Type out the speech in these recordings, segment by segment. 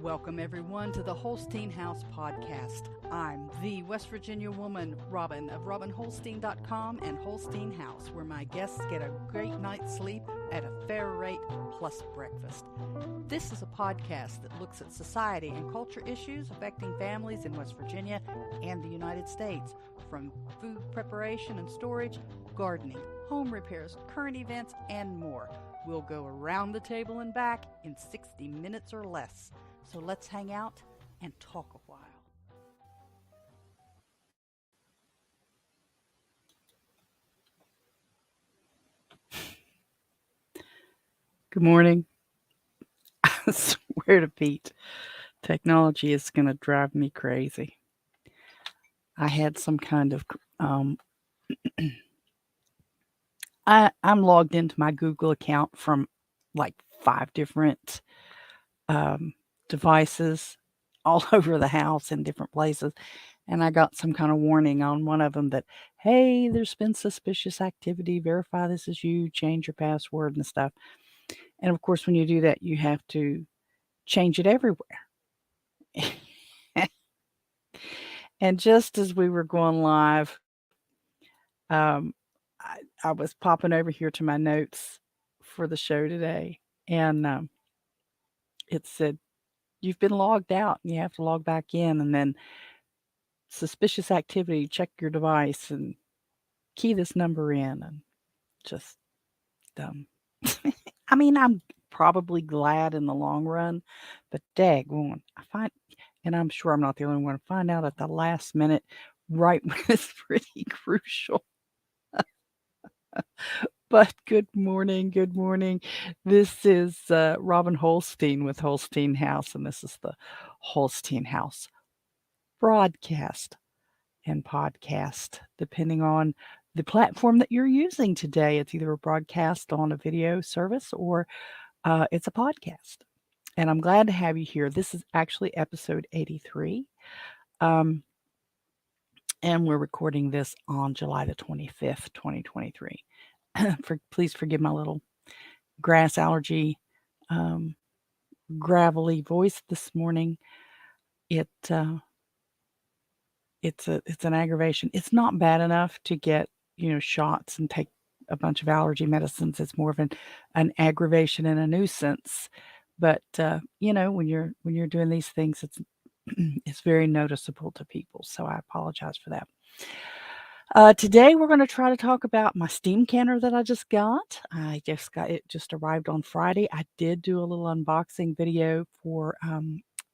Welcome, everyone, to the Holstein House podcast. I'm the West Virginia woman, Robin, of RobinHolstein.com and Holstein House, where my guests get a great night's sleep at a fair rate plus breakfast. This is a podcast that looks at society and culture issues affecting families in West Virginia and the United States, from food preparation and storage, gardening, home repairs, current events, and more. We'll go around the table and back in 60 minutes or less. So let's hang out and talk a while. Good morning. I swear to Pete, technology is going to drive me crazy. I had some kind of I'm logged into my Google account from like 5 different devices all over the house in different places. And I got some kind of warning on one of them that, hey, there's been suspicious activity. Verify this is you, change your password and stuff. And of course, when you do that, you have to change it everywhere. And just as we were going live, um, I was popping over here to my notes for the show today, and it said, you've been logged out and you have to log back in, and then suspicious activity, check your device and key this number in, and just dumb. I mean, I'm probably glad in the long run, but daggone, and I'm sure I'm not the only one, find out at the last minute, right when it's pretty crucial. But good morning, good morning. This is Robin Holstein with Holstein House, and this is the Holstein House broadcast and podcast, depending on the platform that you're using today. It's either a broadcast on a video service or it's a podcast. And I'm glad to have you here. This is actually episode 83. And we're recording this on July the 25th, 2023. Please forgive my little grass allergy, gravelly voice this morning. It's an aggravation. It's not bad enough to get, shots and take a bunch of allergy medicines. It's more of an aggravation and a nuisance. But when you're doing these things, it's very noticeable to people. So I apologize for that. Today we're going to try to talk about my steam canner that I just got. It just arrived on Friday. I did do a little unboxing video for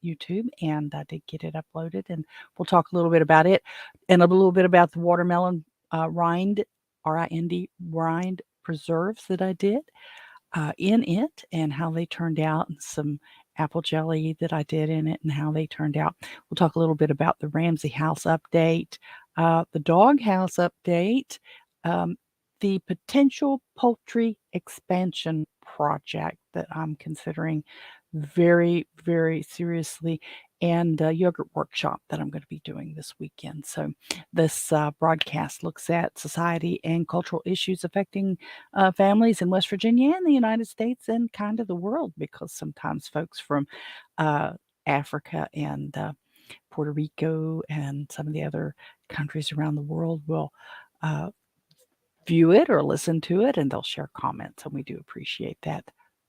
YouTube, and I did get it uploaded, and we'll talk a little bit about it and a little bit about the watermelon rind, R-I-N-D, rind preserves that I did in it and how they turned out, and some apple jelly that I did in it and how they turned out. We'll talk a little bit about the Ramsey House update, the dog house update, the potential poultry expansion project that I'm considering very, very seriously, and a yogurt workshop that I'm going to be doing this weekend. So this broadcast looks at society and cultural issues affecting families in West Virginia and the United States and kind of the world, because sometimes folks from Africa and Puerto Rico and some of the other countries around the world will view it or listen to it, and they'll share comments, and we do appreciate that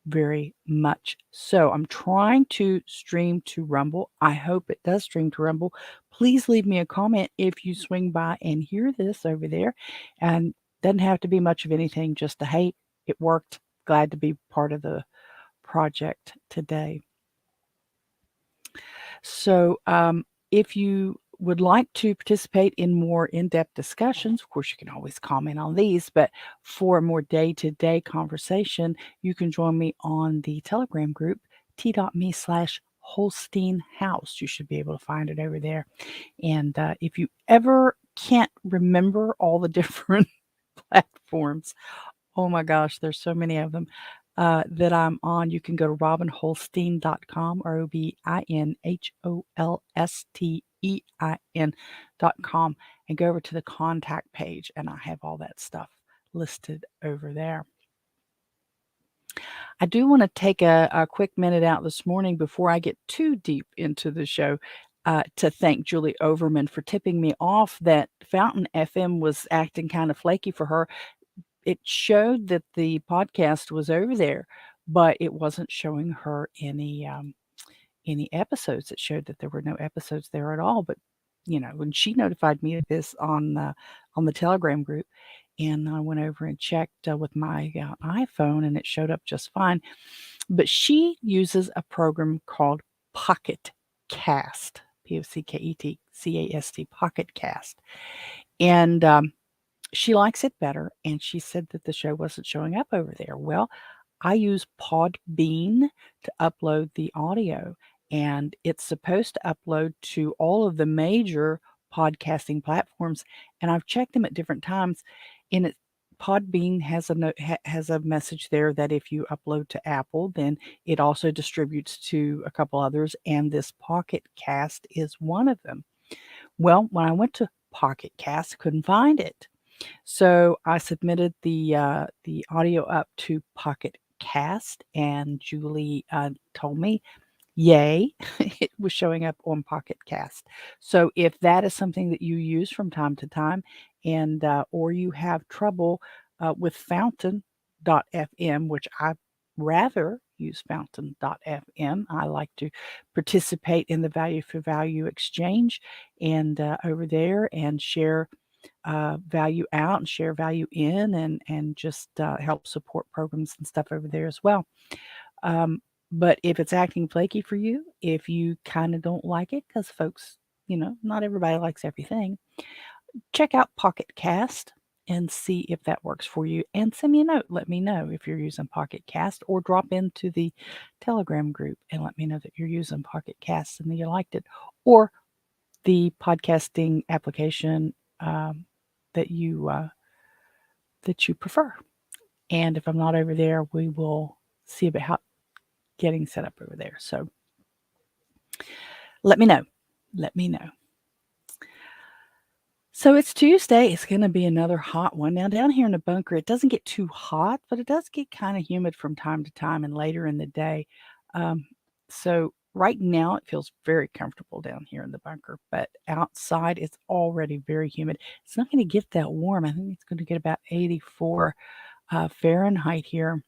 very much. So I'm trying to stream to Rumble. I hope it does stream to Rumble. Please leave me a comment if you swing by and hear this over there. And doesn't have to be much of anything, just a hey, it worked. Glad to be part of the project today. So if you would like to participate in more in-depth discussions, of course, you can always comment on these, but for a more day-to-day conversation, you can join me on the Telegram group, t.me/Holstein House. You should be able to find it over there. And if you ever can't remember all the different platforms, oh my gosh, there's so many of them that I'm on, you can go to robinholstein.com, ROBINHOLSTEIN.com, and go over to the contact page, and I have all that stuff listed over there. I do want to take a quick minute out this morning before I get too deep into the show to thank Julie Overman for tipping me off that Fountain FM was acting kind of flaky for her. It showed that the podcast was over there, but it wasn't showing her any episodes. It showed that there were no episodes there at all. But when she notified me of this on the Telegram group, and I went over and checked with my iPhone, and it showed up just fine. But she uses a program called Pocket Cast, POCKETCAST, Pocket Cast, and she likes it better. And she said that the show wasn't showing up over there. Well, I use Podbean to upload the audio, and it's supposed to upload to all of the major podcasting platforms. And I've checked them at different times, and Podbean has a message there that if you upload to Apple, then it also distributes to a couple others, and this Pocket Cast is one of them. Well, when I went to Pocket Cast, couldn't find it. So I submitted the audio up to Pocket Cast, and Julie told me, yay, it was showing up on Pocket Cast. So if that is something that you use from time to time, and or you have trouble with Fountain.fm, which I rather use Fountain.fm. I like to participate in the value for value exchange and over there and share value out and share value in, and just help support programs and stuff over there as well. But if it's acting flaky for you, if you kind of don't like it, because folks, not everybody likes everything, check out Pocket Cast and see if that works for you. And send me a note. Let me know if you're using Pocket Cast, or drop into the Telegram group and let me know that you're using Pocket Cast and that you liked it, or the podcasting application that you prefer. And if I'm not over there, we will see about how getting set up over there. So let me know. Let me know. So it's Tuesday. It's going to be another hot one. Now, down here in the bunker, it doesn't get too hot, but it does get kind of humid from time to time and later in the day. So right now, it feels very comfortable down here in the bunker, but outside, it's already very humid. It's not going to get that warm. I think it's going to get about 84 Fahrenheit here.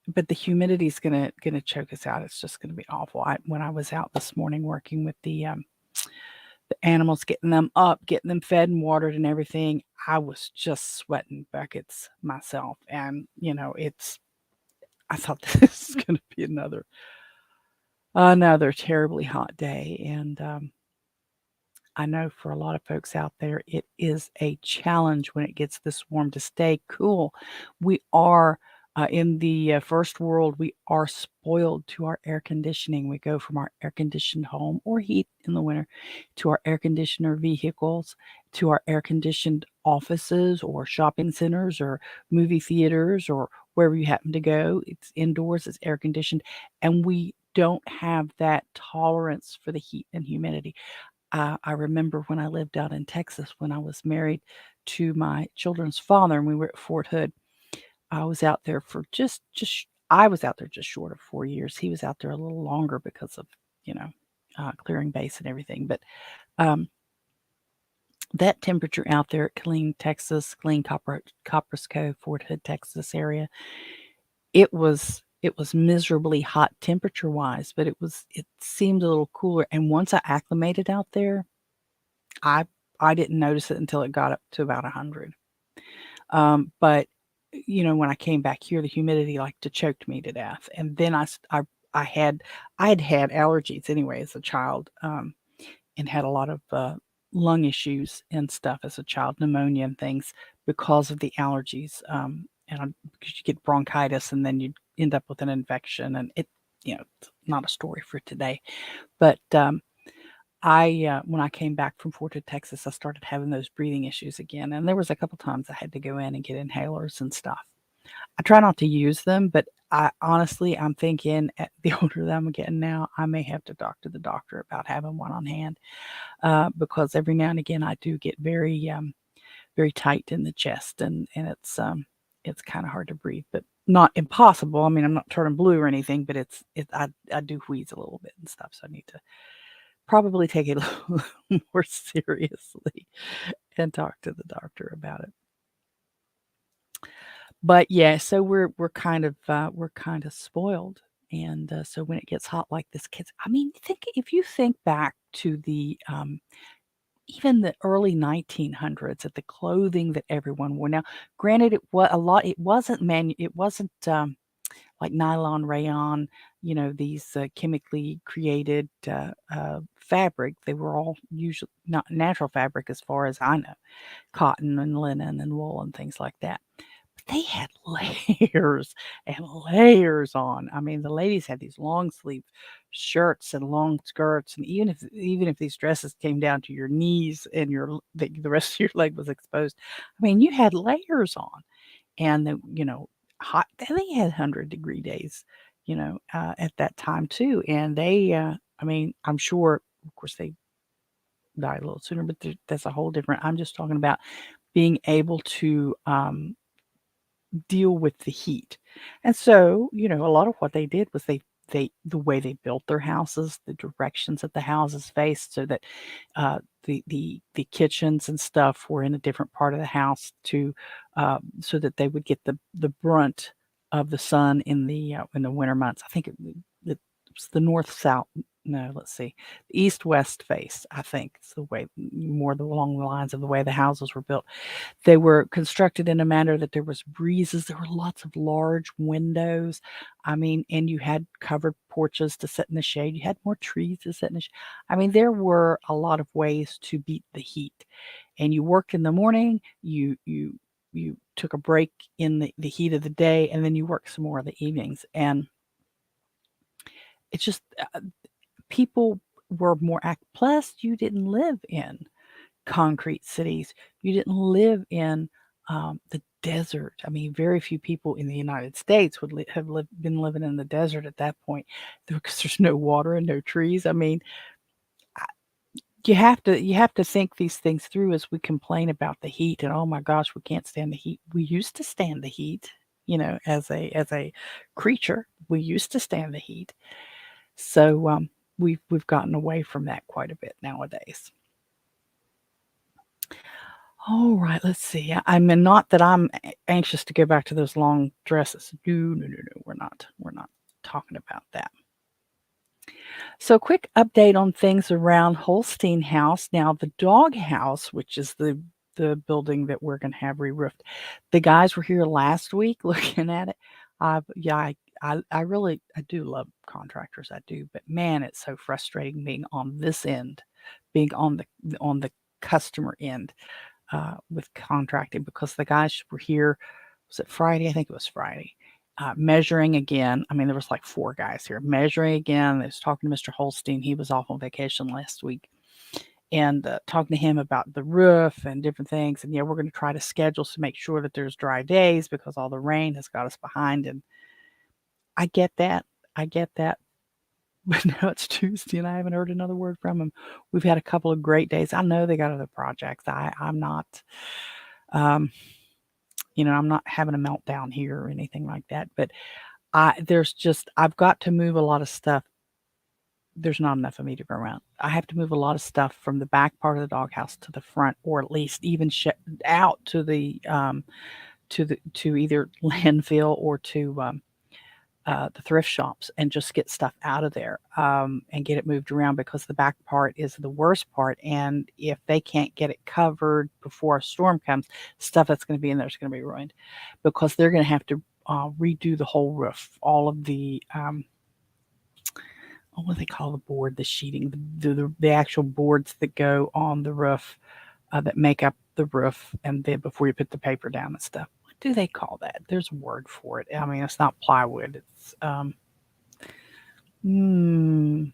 But the humidity is gonna choke us out. It's just gonna be awful. When I was out this morning working with the animals, getting them up, getting them fed and watered and everything, I was just sweating buckets myself. And I thought this is gonna be another terribly hot day. And I know for a lot of folks out there, it is a challenge when it gets this warm to stay cool. We are in the first world, we are spoiled to our air conditioning. We go from our air conditioned home or heat in the winter to our air conditioner vehicles, to our air conditioned offices or shopping centers or movie theaters or wherever you happen to go. It's indoors, it's air conditioned, and we don't have that tolerance for the heat and humidity. I remember when I lived out in Texas when I was married to my children's father, and we were at Fort Hood. I was out there for I was out there just short of 4 years. He was out there a little longer because of, clearing base and everything. But that temperature out there at Killeen, Texas, Killeen, Copperas Cove, Fort Hood, Texas area, it was miserably hot temperature wise, but it seemed a little cooler. And once I acclimated out there, I didn't notice it until it got up to about 100. But when I came back here, the humidity choked me to death. And then I had allergies anyway as a child, and had a lot of lung issues and stuff as a child, pneumonia and things because of the allergies. Because you get bronchitis and then you end up with an infection, and it's not a story for today. But when I came back from Fort Hood, Texas, I started having those breathing issues again. And there was a couple times I had to go in and get inhalers and stuff. I try not to use them, but I'm thinking at the older that I'm getting now, I may have to talk to the doctor about having one on hand, because every now and again I do get very, very tight in the chest, and it's kind of hard to breathe, but not impossible. I mean, I'm not turning blue or anything, but I do wheeze a little bit and stuff, so I need to probably take it a little more seriously and talk to the doctor about it. But yeah, so we're kind of spoiled, and so when it gets hot like this, kids. I mean, if you think back to the even the early 1900s, at the clothing that everyone wore. Now, granted, it wasn't like nylon, rayon, these chemically created fabric. They were all usually not natural fabric, as far as I know, cotton and linen and wool and things like that. But they had layers and layers on. I mean, the ladies had these long sleeve shirts and long skirts, and even if these dresses came down to your knees and the rest of your leg was exposed, I mean, you had layers on, and hot. They had 100-degree days, at that time too, and they. I mean, I'm sure, of course, they die a little sooner, but that's a whole different. I'm just talking about being able to deal with the heat. And so, a lot of what they did was the way they built their houses, the directions that the houses faced, so that the kitchens and stuff were in a different part of the house so that they would get the brunt of the sun in the winter months. I think it was the north south. No, let's see, the east west face. I think it's the way, more along the lines of the way the houses were built. They were constructed in a manner that there was breezes. There were lots of large windows. I mean, and you had covered porches to sit in the shade. You had more trees to sit in the shade. I mean, there were a lot of ways to beat the heat. And you worked in the morning. You took a break in the heat of the day, and then you worked some more in the evenings. And it's just people were more plus you didn't live in concrete cities. You didn't live in the desert. I mean, very few people in the United States would been living in the desert at that point, because there's no water and no trees. I mean, you have to think these things through as we complain about the heat and, oh my gosh, we can't stand the heat. We used to stand the heat, as a creature. We used to stand the heat. So we've gotten away from that quite a bit nowadays. All right, let's see. I mean, not that I'm anxious to go back to those long dresses. No, no, no, no. We're not talking about that. So, quick update on things around Holstein House. Now, the dog house, which is the building that we're going to have re-roofed. The guys were here last week looking at it. Yeah, I really do love contractors. I do, but man, it's so frustrating being on this end, being on the customer end. With contracting, because the guys were here. Was it Friday? I think it was Friday. Measuring again. I mean, there was like 4 guys here measuring again. I was talking to Mr. Holstein. He was off on vacation last week, and talking to him about the roof and different things. And yeah, we're going to try to schedule to make sure that there's dry days, because all the rain has got us behind. And I get that. I get that. But now it's Tuesday and I haven't heard another word from him. We've had a couple of great days. I know they got other projects. I'm not, um, I'm not having a meltdown here or anything like that. But I've got to move a lot of stuff. There's not enough of me to go around. I have to move a lot of stuff from the back part of the doghouse to the front, or at least even out to either landfill or to the thrift shops, and just get stuff out of there, and get it moved around, because the back part is the worst part. And if they can't get it covered before a storm comes, stuff that's going to be in there is going to be ruined, because they're going to have to redo the whole roof, all of the what do they call the board, the sheeting, the actual boards that go on the roof, that make up the roof, and then before you put the paper down and stuff. What do they call that? There's a word for it. I mean, it's not plywood. It's I don't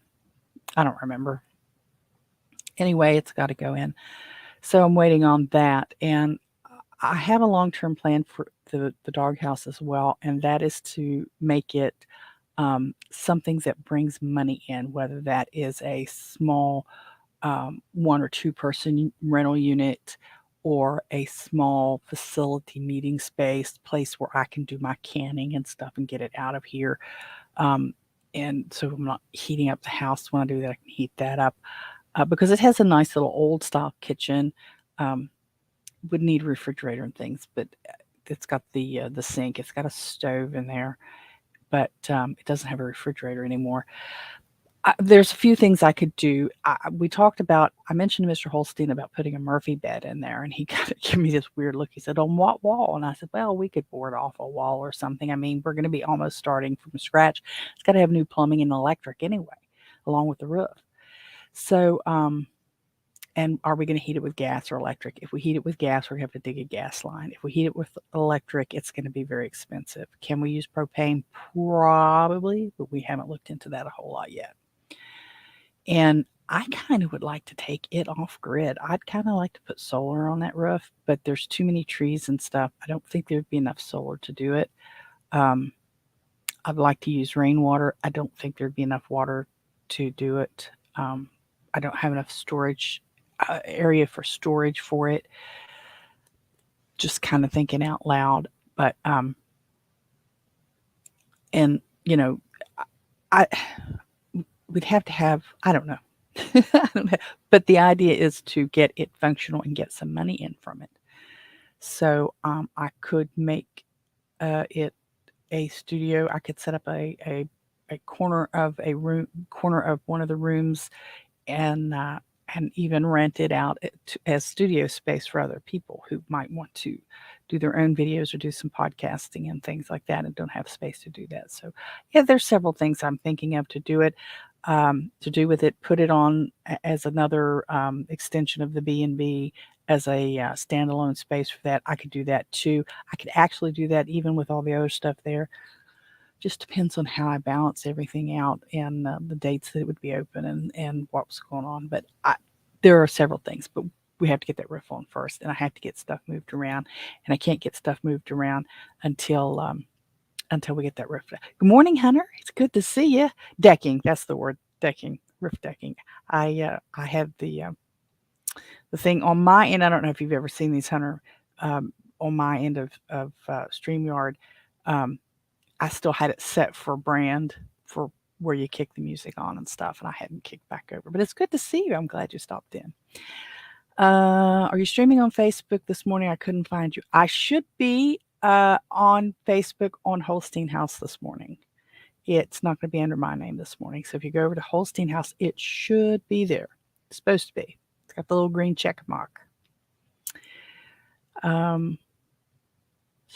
remember. Anyway, it's got to go in. So I'm waiting on that, and I have a long-term plan for the doghouse as well, and that is to make it something that brings money in, whether that is a small 1 or 2 person rental unit, or a small facility meeting space, place where I can do my canning and stuff and get it out of here. And so I'm not heating up the house when I do that. I can heat that up because it has a nice little old style kitchen. Would need refrigerator and things, but it's got the sink. It's got a stove in there, but it doesn't have a refrigerator anymore. There's a few things I could do. We talked about. I mentioned to Mr. Holstein about putting a Murphy bed in there, and he kind of gave me this weird look. He said, "On what wall?" And I said, "Well, we could board off a wall or something. I mean, we're going to be almost starting from scratch. It's got to have new plumbing and electric anyway, along with the roof. So, and are we going to heat it with gas or electric? If we heat it with gas, we're going to have to dig a gas line. If we heat it with electric, it's going to be very expensive. Can we use propane? Probably, but we haven't looked into that a whole lot yet. And I kind of would like to take it off grid. I'd kind of like to put solar on that roof, but there's too many trees and stuff. I don't think there'd be enough solar to do it. I'd like to use rainwater. I don't think there'd be enough water to do it. I don't have enough storage area for storage for it. Just kind of thinking out loud, but and you know, I we'd have to have. I don't know. I don't know. But the idea is to get it functional and get some money in from it. So I could make it a studio. I could set up a corner of a room, corner of one of the rooms, and even rent it out as studio space for other people who might want to do their own videos or do some podcasting and things like that and don't have space to do that. So yeah, there's several things I'm thinking of to do it. To do with it, put it on as another extension of the B&B as a standalone space for that. I could do that too. I could actually do that even with all the other stuff there. Just depends on how I balance everything out and the dates that it would be open and what's going on. But there are several things, but we have to get that roof on first, and I have to get stuff moved around, and I can't get stuff moved around until we get that roof. Good morning, Hunter. It's good to see you. Decking, that's the word. Decking, roof decking. I have the thing on my end. I don't know if you've ever seen these, Hunter. On my end of StreamYard, I still had it set for brand for where you kick the music on and stuff, and I hadn't kicked back over. But it's good to see you. I'm glad you stopped in. Are you streaming on Facebook this morning? I couldn't find you. I should be on Facebook on Holstein House this morning. It's not going to be under my name this morning. So if you go over to Holstein House, it should be there. It's supposed to be. It's got the little green check mark. So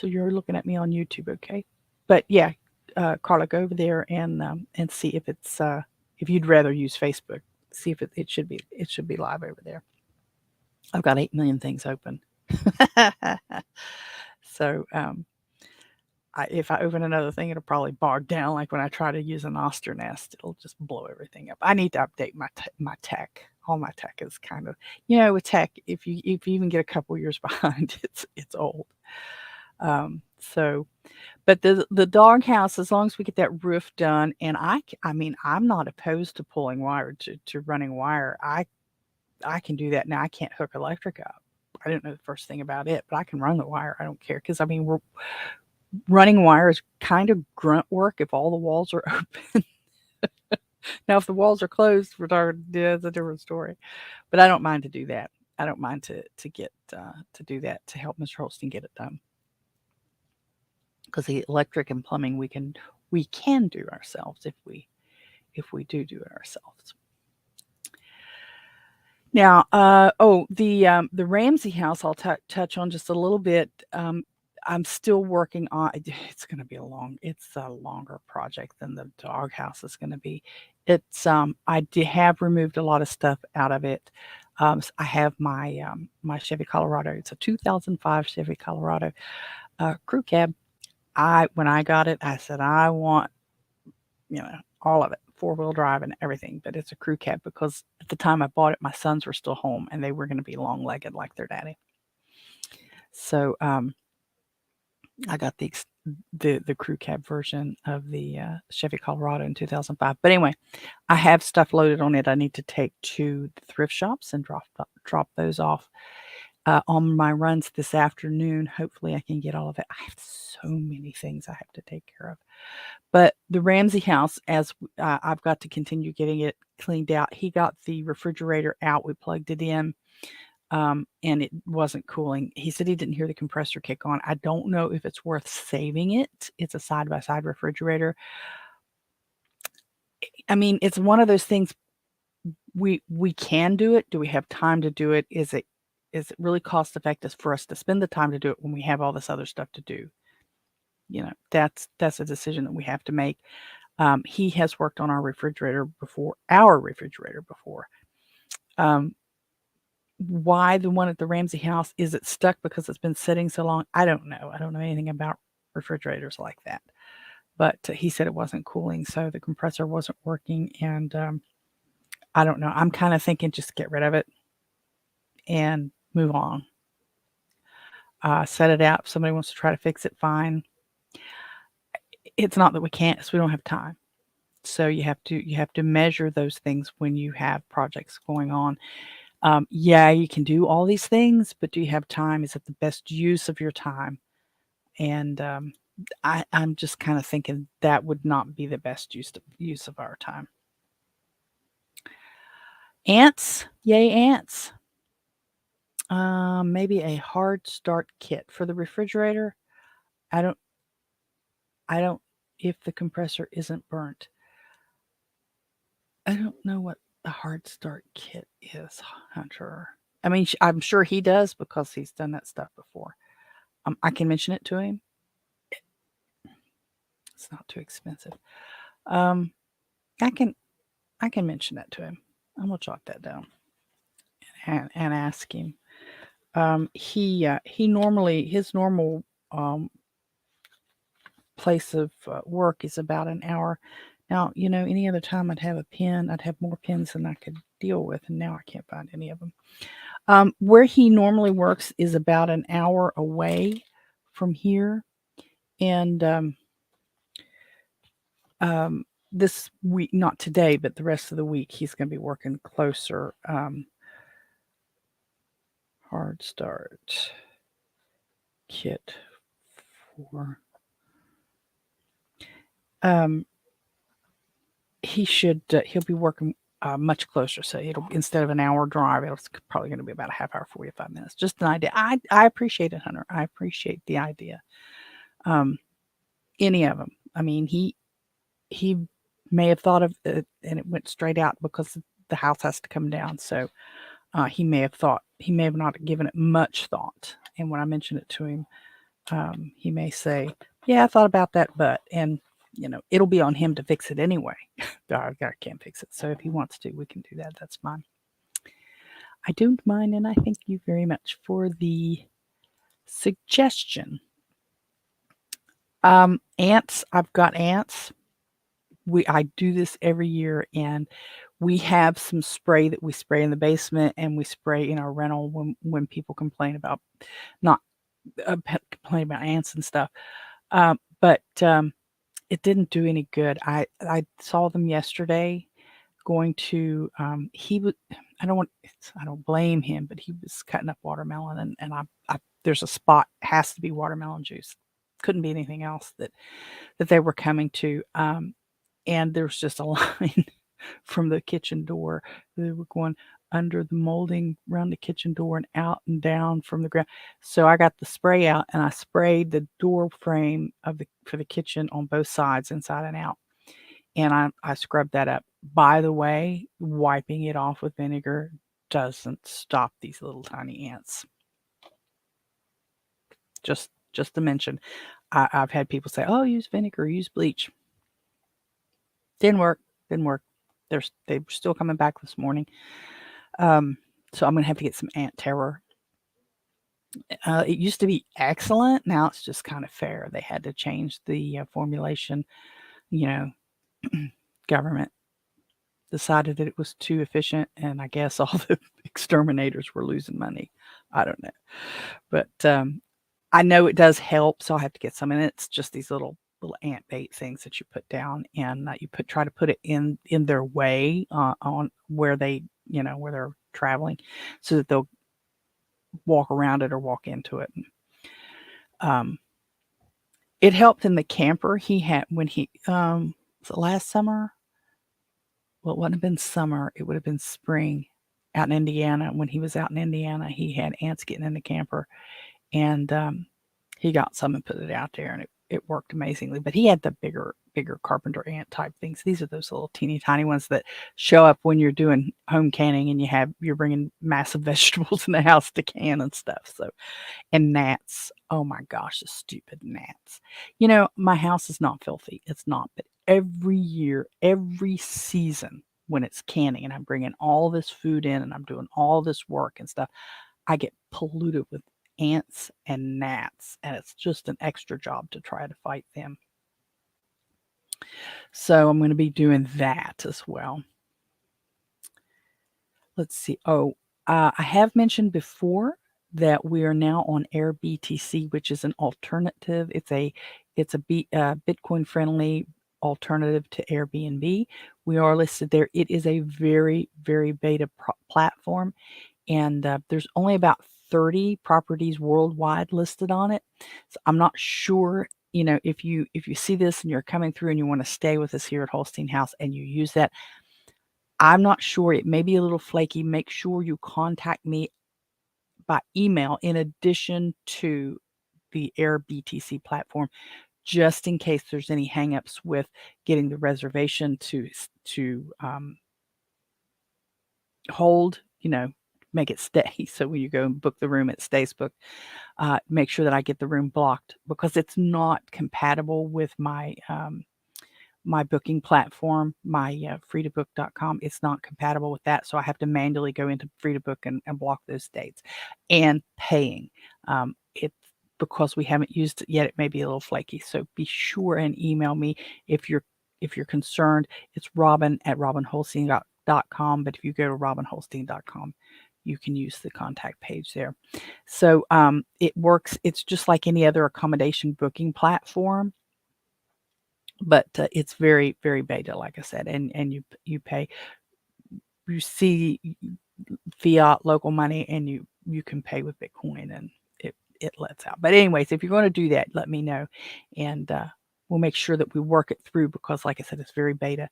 you're looking at me on YouTube, okay? But yeah, Carla, go over there and see if it's if you'd rather use Facebook. See if it should be live over there. I've got 8 million things open. So if I open another thing, it'll probably bog down. Like when I try to use a Noster nest, it'll just blow everything up. I need to update my tech. All my tech is kind of, with tech. If you even get a couple years behind, it's old. So, but the doghouse, as long as we get that roof done, and I mean, I'm not opposed to pulling wire to running wire. I can do that now. I can't hook electric up. I didn't know the first thing about it, but I can run the wire. I don't care because I mean, running wire is kind of grunt work if all the walls are open. Now, if the walls are closed, it's a different story. But I don't mind to do that. I don't mind to get to do that to help Mr. Holstein get it done. Because the electric and plumbing we can do ourselves if we do it ourselves. Now, the Ramsey House I'll touch on just a little bit. I'm still working on. It's going to be a longer project than the doghouse is going to be. It's I have removed a lot of stuff out of it. I have my my Chevy Colorado. It's a 2005 Chevy Colorado crew cab. When I got it, I said I want all of it, 4-wheel drive and everything, but it's a crew cab because at the time I bought it, my sons were still home and they were going to be long-legged like their daddy. So I got the crew cab version of the Chevy Colorado in 2005. But anyway, I have stuff loaded on it. I need to take to the thrift shops and drop those off. on my runs this afternoon. Hopefully, I can get all of it. I have so many things I have to take care of. But the Ramsey House, as I've got to continue getting it cleaned out. He got the refrigerator out. We plugged it in, and it wasn't cooling. He said he didn't hear the compressor kick on. I don't know if it's worth saving it. It's a side-by-side refrigerator. I mean, it's one of those things. We can do it. Do we have time to do it? Is it really cost effective for us to spend the time to do it when we have all this other stuff to do? That's a decision that we have to make. He has worked on our refrigerator before. Why the one at the Ramsey House? Is it stuck because it's been sitting so long? I don't know. I don't know anything about refrigerators like that. But he said it wasn't cooling, so the compressor wasn't working, and I don't know. I'm kind of thinking just get rid of it and move on. Set it out. If somebody wants to try to fix it, fine. It's not that we can't, it's we don't have time. So you have to measure those things when you have projects going on. Yeah, you can do all these things, but do you have time? Is it the best use of your time? And I'm just kind of thinking that would not be the best use of our time. Ants, yay ants. Maybe a hard start kit for the refrigerator. I don't if the compressor isn't burnt. I don't know what the hard start kit is, Hunter. I mean, I'm sure he does because he's done that stuff before. I can mention it to him. It's not too expensive. I can mention that to him. I'm gonna jot that down and ask him. He normally his normal place of work is about an hour. Now, any other time I'd have a pen, I'd have more pens than I could deal with, and now I can't find any of them. Where he normally works is about an hour away from here, and this week, not today, but the rest of the week, he's going to be working closer. Hard start kit for. He'll be working much closer. So it'll, instead of an hour drive, it's probably going to be about a half hour, 45 minutes. Just an idea. I appreciate it, Hunter. I appreciate the idea. Any of them. I mean, he may have thought of it and it went straight out because the house has to come down. So he may have not given it much thought. And when I mention it to him, he may say, yeah, I thought about that, but, and it'll be on him to fix it anyway. I can't fix it. So if he wants to, we can do that. That's fine. I don't mind, and I thank you very much for the suggestion. Ants. I've got ants. I do this every year, and we have some spray that we spray in the basement, and we spray in our rental when people complain about complain about ants and stuff. But it didn't do any good. I saw them yesterday going to I don't blame him, but he was cutting up watermelon, and I there's a spot, has to be watermelon juice. Couldn't be anything else that they were coming to. And there's just a line from the kitchen door. They were going under the molding around the kitchen door and out and down from the ground. So I got the spray out and I sprayed the door frame for the kitchen on both sides, inside and out. And I scrubbed that up. By the way, wiping it off with vinegar doesn't stop these little tiny ants. Just to mention, I've had people say, "Oh, use vinegar, use bleach." Didn't work. They were still coming back this morning. So I'm going to have to get some ant terror. It used to be excellent. Now it's just kind of fair. They had to change the formulation. Government decided that it was too efficient, and I guess all the exterminators were losing money. I don't know. But I know it does help, so I have to get some. And it's just these little ant bait things that you put down, and you try to put it in their way on where they where they're traveling, so that walk around it or walk into it. Um, it helped in the camper he had when he was it last summer? Well, it wouldn't have been summer, it would have been spring out in Indiana. When he was out in Indiana, he had ants getting in the camper, and he got some and put it out there, and it worked amazingly. But he had the bigger carpenter ant type things. These are those little teeny tiny ones that show up when you're doing home canning and you're bringing massive vegetables in the house to can and stuff. So, and gnats. Oh my gosh, the stupid gnats. My house is not filthy. It's not. But every year, every season, when it's canning and I'm bringing all this food in and I'm doing all this work and stuff, I get polluted with ants and gnats, and it's just an extra job to try to fight them. So I'm going to be doing that as well. Let's see. Oh, I have mentioned before that we are now on AirBTC, which is an alternative. It's a Bitcoin friendly alternative to Airbnb. We are listed there. It is a very, very beta platform, and there's only about 30 properties worldwide listed on it. So I'm not sure, if you see this and you're coming through and you want to stay with us here at Holstein House and you use that, I'm not sure. It may be a little flaky. Make sure you contact me by email in addition to the AirBTC platform, just in case there's any hangups with getting the reservation to hold, make it stay. So when you go and book the room, it stays booked. Make sure that I get the room blocked because it's not compatible with my my booking platform, my freetobook.com. It's not compatible with that. So I have to manually go into Freetobook and block those dates. And paying. It's because we haven't used it yet, it may be a little flaky. So be sure and email me if you're concerned. It's robin@robinholstein.com. But if you go to robinholstein.com, you can use the contact page there. So it works. It's just like any other accommodation booking platform. But it's very, very beta, like I said, and you pay, you see fiat local money, and you can pay with Bitcoin, and it lets out. But anyways, if you're going to do that, let me know, and we'll make sure that we work it through because, like I said, it's very beta,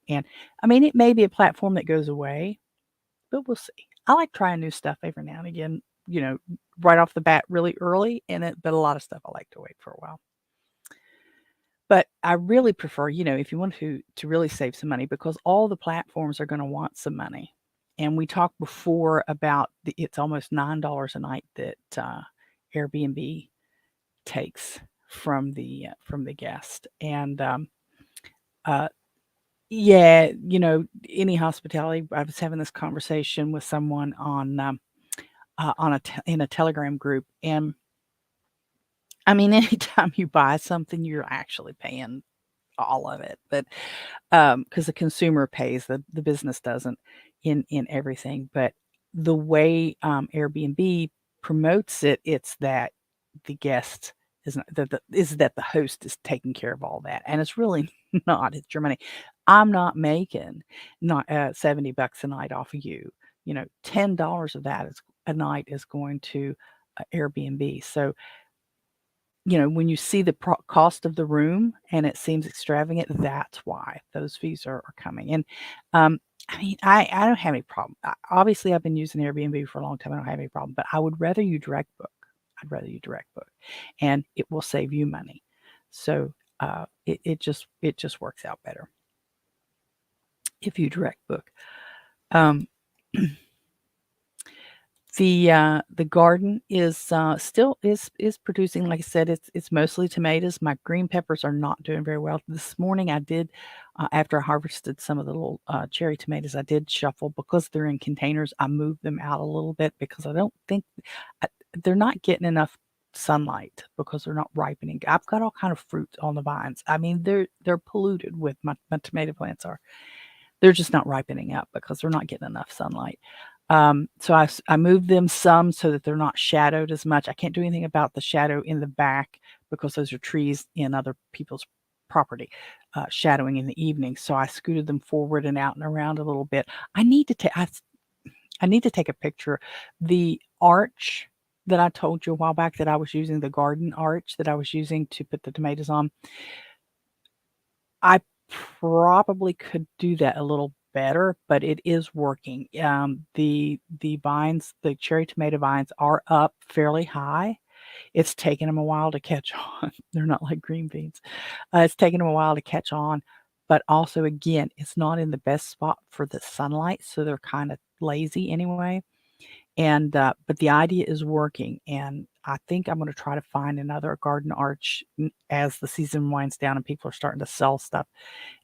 and I mean it may be a platform that goes away, but we'll see. I like trying new stuff every now and again, right off the bat, really early in it. But a lot of stuff I like to wait for a while. But I really prefer, if you want to really save some money, because all the platforms are going to want some money. And we talked before about it's almost $9 a night that Airbnb takes from the guest. And yeah, any hospitality. I was having this conversation with someone on in a Telegram group, and I mean, anytime you buy something, you're actually paying all of it, but because the consumer pays, the business doesn't in everything. But the way Airbnb promotes it, it's that the guest is not, that the host is taking care of all that, and it's really not. It's your money. I'm not making not $70 a night off of you. $10 of that is a night is going to Airbnb. So when you see the cost of the room and it seems extravagant, that's why those fees are coming. And I mean, I don't have any problem. Obviously, I've been using Airbnb for a long time. I don't have any problem, but I would rather you direct book. I'd rather you direct book, and it will save you money. So it just works out better if you direct book. The garden is still is producing. Like I said, it's mostly tomatoes. My green peppers are not doing very well. This morning I did, after I harvested some of the little cherry tomatoes, I did shuffle because they're in containers. I moved them out a little bit because I don't think they're not getting enough sunlight because they're not ripening. I've got all kind of fruit on the vines. I mean, they're polluted with my tomato plants are. They're just not ripening up because they're not getting enough sunlight. So I moved them some so that they're not shadowed as much. I can't do anything about the shadow in the back because those are trees in other people's property, shadowing in the evening. So I scooted them forward and out and around a little bit. I need to take a picture. The arch that I told you a while back that I was using, the garden arch that I was using to put the tomatoes on, I probably could do that a little better, but it is working. The vines, the cherry tomato vines are up fairly high. It's taken them a while to catch on. They're not like green beans. It's taken them a while to catch on, but also, again, it's not in the best spot for the sunlight, so they're kind of lazy anyway. And but the idea is working, and I think I'm going to try to find another garden arch as the season winds down and people are starting to sell stuff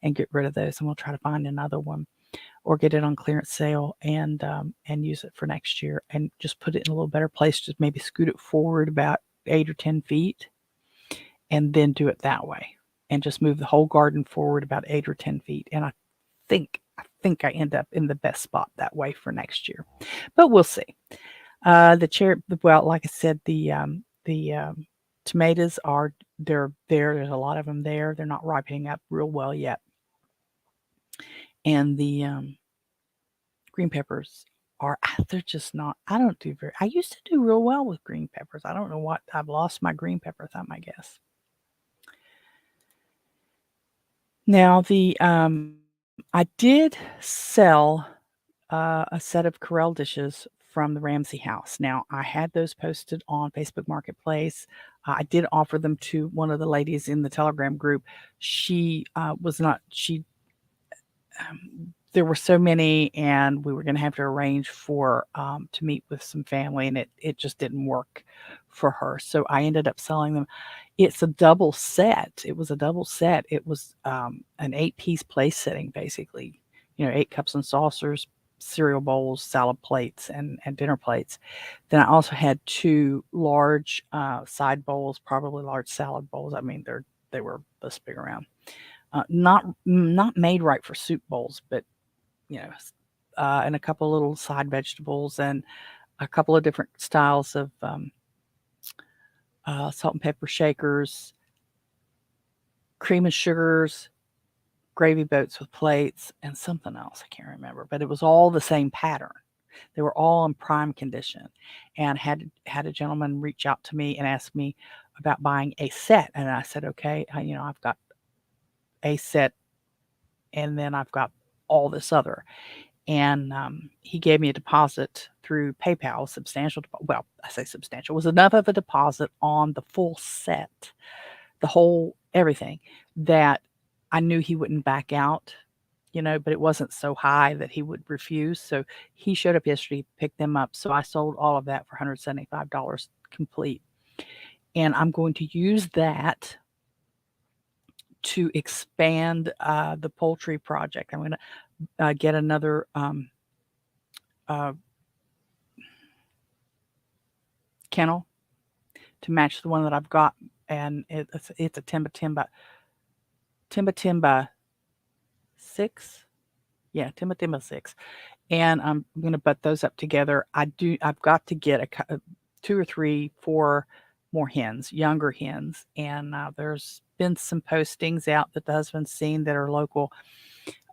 and get rid of those. And we'll try to find another one or get it on clearance sale and use it for next year and just put it in a little better place. Just maybe scoot it forward about 8 or 10 feet and then do it that way, and just move the whole garden forward about 8 or 10 feet. And I think I end up in the best spot that way for next year, but we'll see. The cherry, well, like I said, the tomatoes are they're there. There's a lot of them there. They're not ripening up real well yet, and the green peppers are they're just not. I don't do very. I used to do real well with green peppers. I don't know what I've lost my green pepper thumb, I guess. Now I did sell a set of Corel dishes from the Ramsey House. Now, I had those posted on Facebook Marketplace. I did offer them to one of the ladies in the Telegram group. She was not, she, there were so many, and we were going to have to arrange for to meet with some family, and it just didn't work for her. So I ended up selling them. It's a double set. It was a double set. It was an 8-piece place setting, basically. 8 cups and saucers, cereal bowls, salad plates, and dinner plates. Then I also had 2 large side bowls, probably large salad bowls. I mean, they were this big around. Not made right for soup bowls, but and a couple little side vegetables and a couple of different styles of salt and pepper shakers, cream and sugars, gravy boats with plates, and something else I can't remember. But it was all the same pattern. They were all in prime condition, and had a gentleman reach out to me and ask me about buying a set, and I said, okay, I've got a set, and then I've got all this other. And he gave me a deposit through PayPal, substantial. Well, I say substantial. It was enough of a deposit on the full set, the whole everything, that I knew he wouldn't back out, but it wasn't so high that he would refuse. So he showed up yesterday, picked them up. So I sold all of that for $175 complete. And I'm going to use that to expand the poultry project. I'm going to get another kennel to match the one that I've got, and it's a 10 by 6. Yeah, 10 by 6. And I'm going to butt those up together. I've got to get 2 or 3, 4 more hens, younger hens, and there's been some postings out that the husband's seen that are local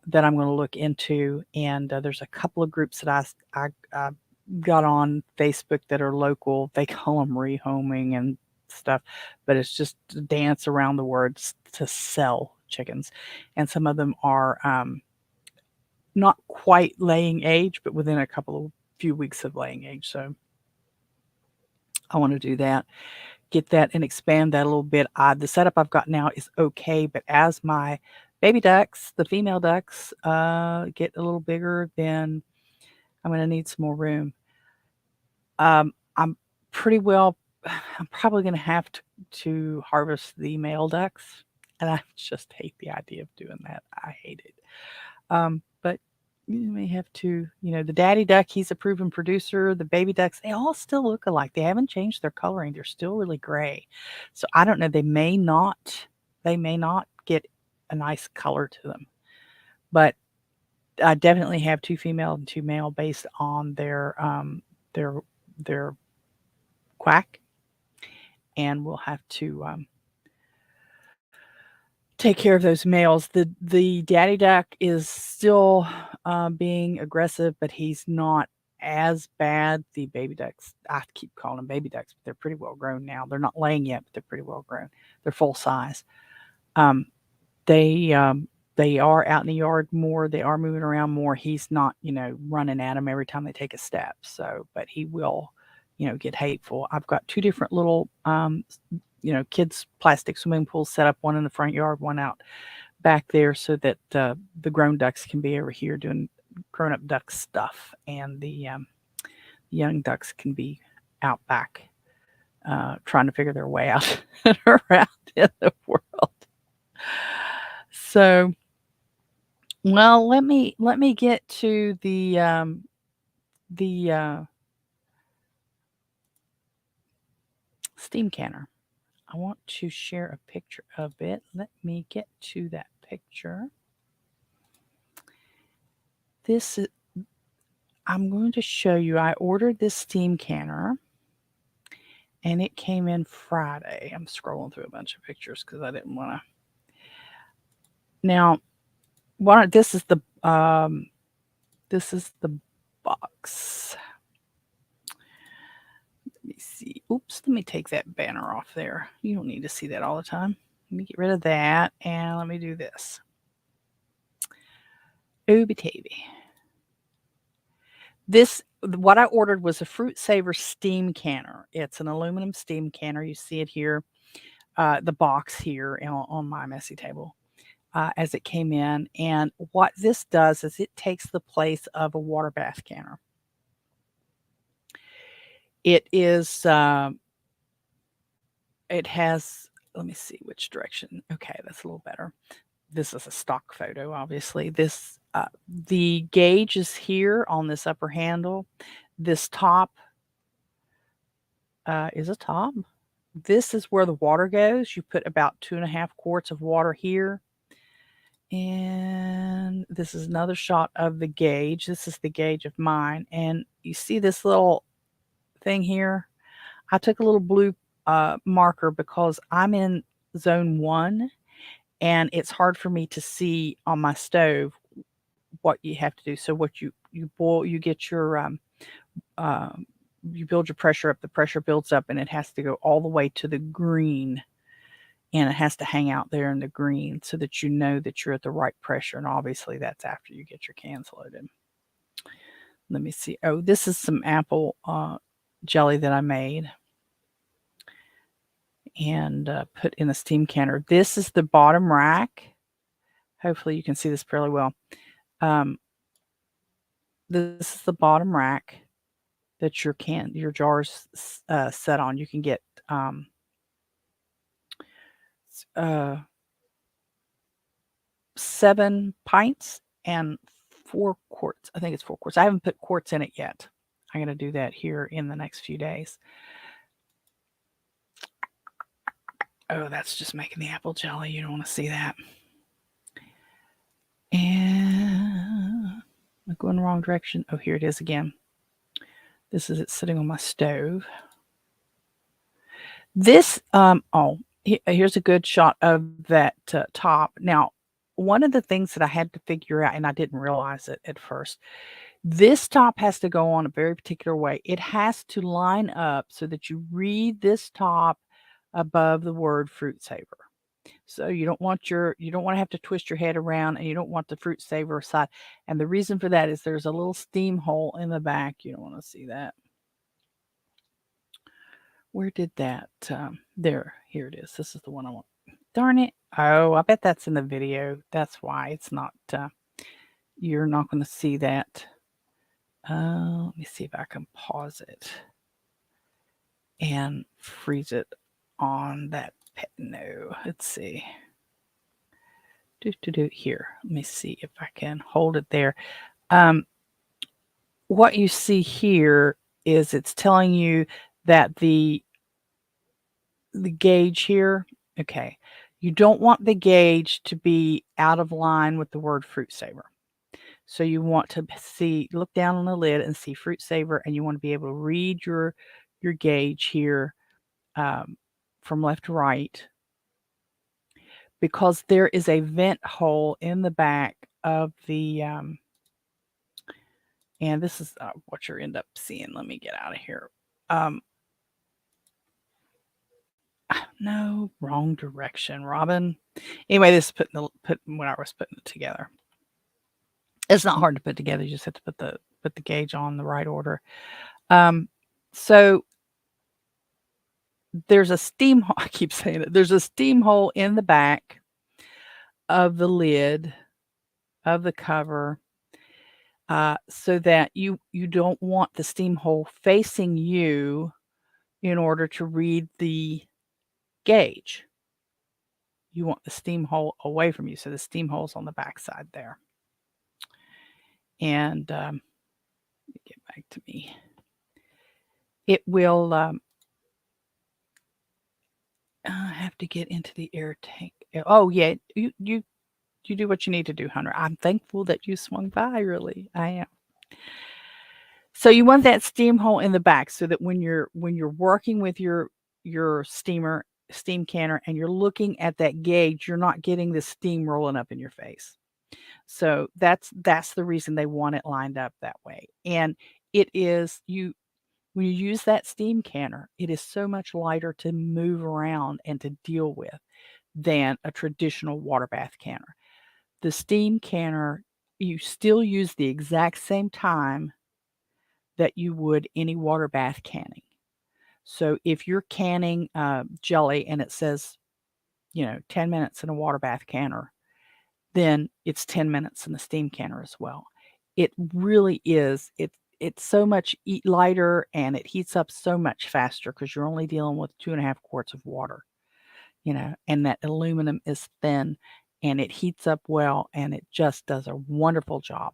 that I'm going to look into, and there's a couple of groups that I got on Facebook that are local. They call them rehoming and stuff, but it's just a dance around the words to sell chickens, and some of them are not quite laying age, but within a few weeks of laying age. So I want to do that, get that, and expand that a little bit. The setup I've got now is okay, but as my baby ducks, the female ducks, get a little bigger, then I'm going to need some more room. I'm pretty well. I'm probably going to have to harvest the male ducks, and I just hate the idea of doing that. I hate it. But you may have to, the daddy duck, he's a proven producer. The baby ducks, they all still look alike. They haven't changed their coloring. They're still really gray. So I don't know. They may not get a nice color to them, but I definitely have 2 female and 2 male based on their quack, and we'll have to take care of those males. The daddy duck is still being aggressive, but he's not as bad. The baby ducks, I keep calling them baby ducks, but they're pretty well grown now. They're not laying yet, but they're pretty well grown. They're full size. Um, they are out in the yard more. They are moving around more. He's not, running at them every time they take a step. So, but he will, get hateful. I've got two different little, kids' plastic swimming pools set up, one in the front yard, one out back there, so that the grown ducks can be over here doing grown-up duck stuff, and the young ducks can be out back trying to figure their way out around in the world. So, well, let me get to the steam canner. I want to share a picture of it. Let me get to that picture. This is, I'm going to show you. I ordered this steam canner, and it came in Friday. I'm scrolling through a bunch of pictures because I didn't want to. Now, this is the box. Let me see. Oops, let me take that banner off there. You don't need to see that all the time. Let me get rid of that, and let me do this. Ooby-tavy. What I ordered was a Fruit Saver steam canner. It's an aluminum steam canner. You see it here, the box here on my messy table as it came in. And what this does is it takes the place of a water bath canner. It is, it has, let me see which direction. Okay, that's a little better. This is a stock photo, obviously. The gauge is here on this upper handle. This top is a top. This is where the water goes. You put about 2.5 quarts of water here. And this is another shot of the gauge. This is the gauge of mine. And you see this little thing here? I took a little blue marker because I'm in zone 1. And it's hard for me to see on my stove what you have to do. So what you boil, you get your you build your pressure up. The pressure builds up, and it has to go all the way to the green, and it has to hang out there in the green so that you know that you're at the right pressure. And obviously, that's after you get your cans loaded. Let me see. Oh, this is some apple jelly that I made and put in a steam canner. This is the bottom rack. Hopefully you can see this fairly well. This is the bottom rack that your jars set on. You can get 7 pints and 4 quarts. I think it's 4 quarts. I haven't put quarts in it yet. I'm going to do that here in the next few days. Oh, that's just making the apple jelly. You don't want to see that. And I'm going the wrong direction. Oh, here it is again. This is it sitting on my stove. This, here's a good shot of that top. Now, one of the things that I had to figure out, and I didn't realize it at first, this top has to go on a very particular way. It has to line up so that you read this top above the word Fruit Saver. So you don't want to have to twist your head around, and you don't want the Fruit Saver side. And the reason for that is there's a little steam hole in the back. You don't want to see that. Where did that? There, here it is. This is the one I want. Darn it. Oh, I bet that's in the video. That's why it's not, you're not going to see that. Let me see if I can pause it and freeze it on that. No, let's see. Here. Let me see if I can hold it there. What you see here is it's telling you that the gauge here, okay, you don't want the gauge to be out of line with the word Fruit Saver. So you want to look down on the lid and see Fruit Saver, and you want to be able to read your gauge here from left to right, because there is a vent hole in the back of the And this is what you end up seeing. Let me get out of here. No, wrong direction, Robin. Anyway, this is put when I was putting it together. It's not hard to put together. You just have to put the gauge on the right order. So there's a steam hole. I keep saying it. There's a steam hole in the back of the lid of the cover, so that you don't want the steam hole facing you in order to read the gauge. You want the steam hole away from you, so the steam hole's on the back side there. And get back to me. It will. I have to get into the air tank. Oh yeah, you do what you need to do, Hunter. I'm thankful that you swung by. Really, I am. So you want that steam hole in the back, so that when you're working with your steam canner and you're looking at that gauge, you're not getting the steam rolling up in your face. So that's the reason they want it lined up that way. And it is when you use that steam canner, it is so much lighter to move around and to deal with than a traditional water bath canner. The steam canner, you still use the exact same time that you would any water bath canning. So if you're canning jelly and it says, 10 minutes in a water bath canner, then it's 10 minutes in the steam canner as well. It really is. It's so much lighter, and it heats up so much faster because you're only dealing with 2.5 quarts of water, and that aluminum is thin and it heats up well, and it just does a wonderful job.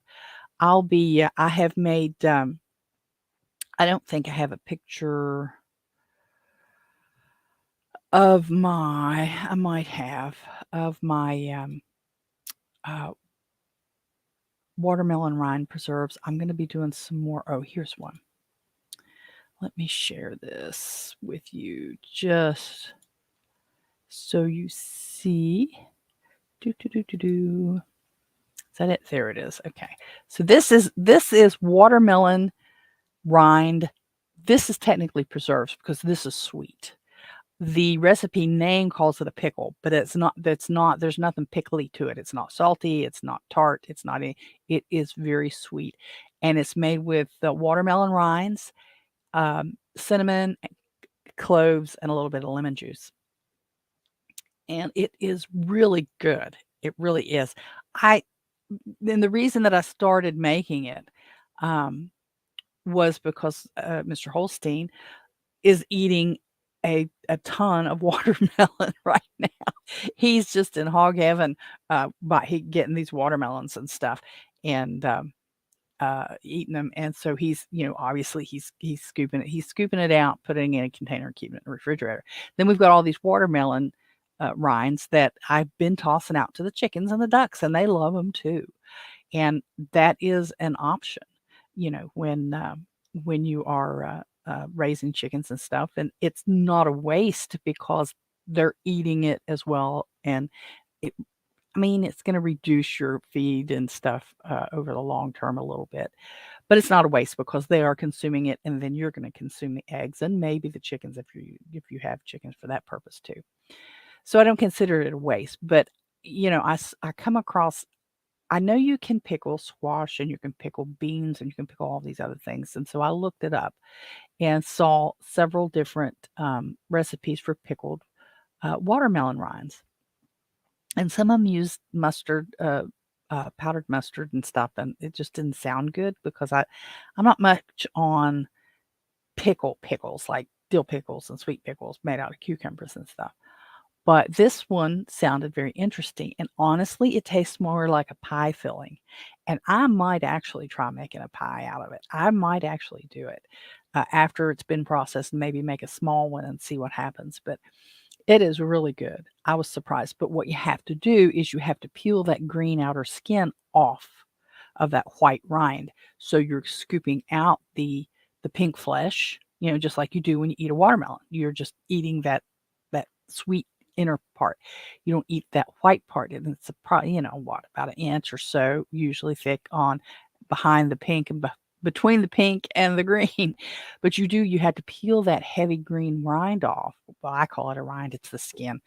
I have made, I don't think I have a picture of I might have, of my watermelon rind preserves. I'm going to be doing some more. Oh, here's one. Let me share this with you just so you see. Is that it? There it is. Okay. So this is watermelon rind. This is technically preserves because this is sweet. The recipe name calls it a pickle, but it's not. There's nothing pickly to it. It's not salty. It's not tart. It is very sweet, and it's made with the watermelon rinds, cinnamon, cloves, and a little bit of lemon juice. And it is really good. It really is. Then the reason that I started making it was because Mr. Holstein is eating a ton of watermelon right now. He's just in hog heaven by getting these watermelons and stuff, and eating them. And so he's, obviously he's scooping it out, putting it in a container, keeping it in the refrigerator. Then we've got all these watermelon rinds that I've been tossing out to the chickens and the ducks, and they love them too. And that is an option, when you are raising chickens and stuff, and it's not a waste because they're eating it as well. And it's going to reduce your feed and stuff over the long term a little bit, but it's not a waste because they are consuming it, and then you're going to consume the eggs and maybe the chickens if you have chickens for that purpose too. So I don't consider it a waste, but I come across. I know you can pickle squash and you can pickle beans and you can pickle all these other things, and so I looked it up and saw several different recipes for pickled watermelon rinds. And some of them use mustard, powdered mustard and stuff, and it just didn't sound good because I'm not much on pickles, like dill pickles and sweet pickles made out of cucumbers and stuff. But this one sounded very interesting, and honestly, it tastes more like a pie filling, and I might actually try making a pie out of it. I might actually do it after it's been processed and maybe make a small one and see what happens, but it is really good. I was surprised, but what you have to do is you have to peel that green outer skin off of that white rind. So you're scooping out the pink flesh, just like you do when you eat a watermelon. You're just eating that sweet inner part. You don't eat that white part, and it's probably about an inch or so, usually thick on behind the pink and between the pink and the green. But you had to peel that heavy green rind off. Well, I call it a rind, it's the skin,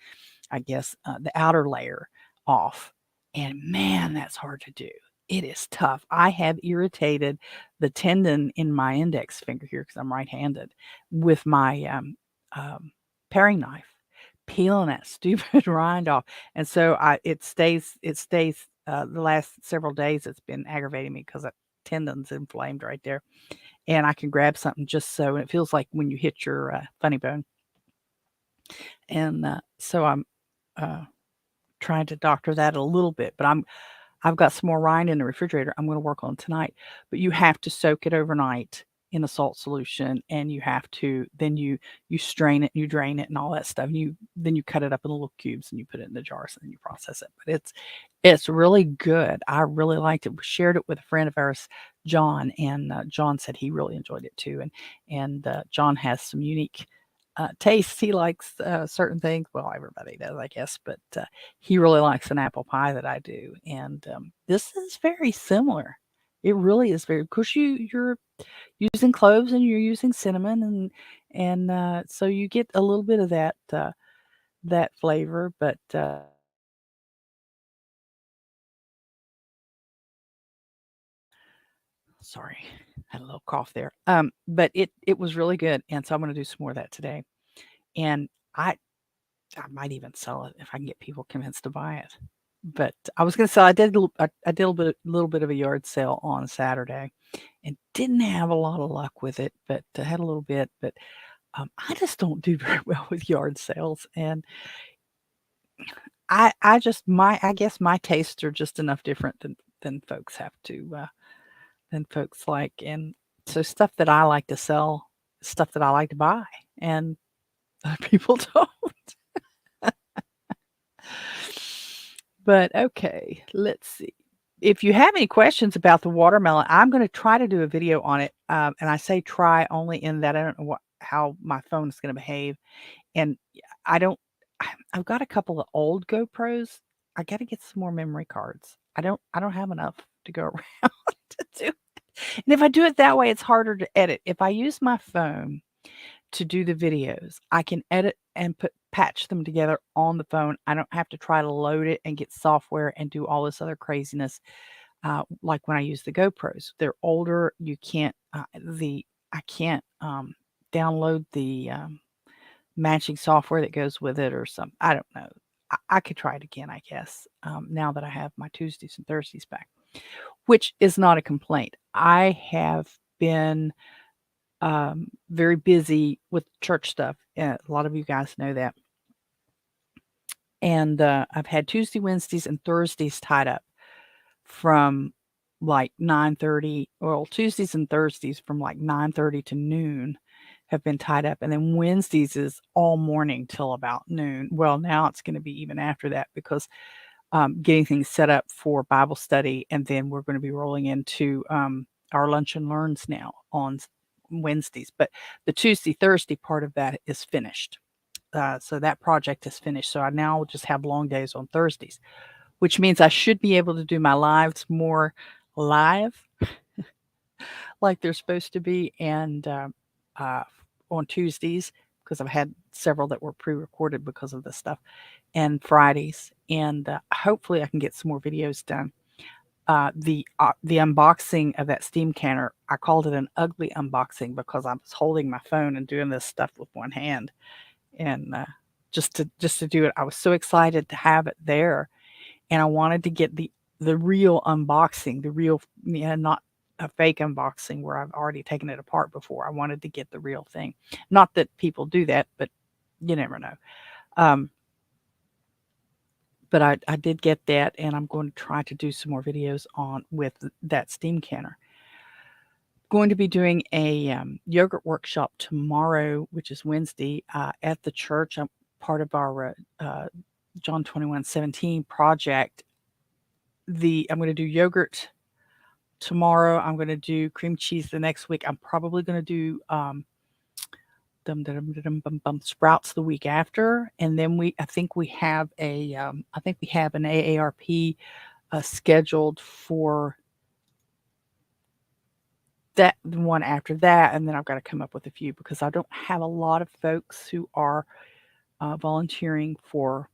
I guess, the outer layer off. And man, that's hard to do. It is tough. I have irritated the tendon in my index finger here because I'm right-handed with my paring knife, peeling that stupid rind off. And so it stays the last several days it's been aggravating me because that tendon's inflamed right there. And I can grab something just so, and it feels like when you hit your funny bone. And so I'm uh, trying to doctor that a little bit, but I've got some more rind in the refrigerator I'm gonna work on tonight. But you have to soak it overnight in a salt solution, and you have to then you strain it, you drain it, and all that stuff. Then you cut it up in little cubes and you put it in the jars and you process it. But it's really good. I really liked it. We shared it with a friend of ours, John, and John said he really enjoyed it too. And John has some unique tastes. He likes certain things. Well, everybody does, I guess, but he really likes an apple pie that I do, and this is very similar. It really is very because you're using cloves and you're using cinnamon, and so you get a little bit of that flavor. But sorry, had a little cough there. But it was really good, and so I'm going to do some more of that today. And I I might even sell it if I can get people convinced to buy it. But I was gonna say I did little bit of a yard sale on Saturday and didn't have a lot of luck with it, but I had a little bit. But I just don't do very well with yard sales, and I guess my tastes are just enough different than folks have to than folks like, and so stuff that I like to sell, stuff that I like to buy, and other people don't. But okay, let's see. If you have any questions about the watermelon, I'm going to try to do a video on it. And I say try only in that I don't know how my phone is going to behave. And I don't, I've got a couple of old GoPros. I got to get some more memory cards. I don't have enough to go around to do it. And if I do it that way, it's harder to edit. If I use my phone to do the videos, I can edit and patch them together on the phone. I don't have to try to load it and get software and do all this other craziness like when I use the GoPros. They're older. You can't I can't download the matching software that goes with it or something. I don't know. I could try it again, I guess. Now that I have my Tuesdays and Thursdays back, which is not a complaint. I have been very busy with church stuff. A lot of you guys know that. And I've had Tuesday, Wednesdays, and Thursdays tied up from like 9:30. Well, Tuesdays and Thursdays from like 9:30 to noon have been tied up. And then Wednesdays is all morning till about noon. Well, now it's going to be even after that because getting things set up for Bible study. And then we're going to be rolling into our lunch and learns now on Wednesdays. But the Tuesday, Thursday part of that is finished. So that project is finished. So I now just have long days on Thursdays, which means I should be able to do my lives more live like they're supposed to be. And on Tuesdays, because I've had several that were pre-recorded because of this stuff, and Fridays. And hopefully I can get some more videos done. The unboxing of that steam canner, I called it an ugly unboxing because I was holding my phone and doing this stuff with one hand. And just to do it, I was so excited to have it there, and I wanted to get the real unboxing, the real, not a fake unboxing where I've already taken it apart before. I wanted to get the real thing. Not that people do that, but you never know. But I did get that, and I'm going to try to do some more videos on with that steam canner. Going to be doing a yogurt workshop tomorrow, which is Wednesday, at the church. I'm part of our John 21:17 project. I'm going to do yogurt tomorrow. I'm going to do cream cheese the next week. I'm probably going to do sprouts the week after, and then I think we have an AARP scheduled for that the one after that, and then I've got to come up with a few because I don't have a lot of folks who are volunteering for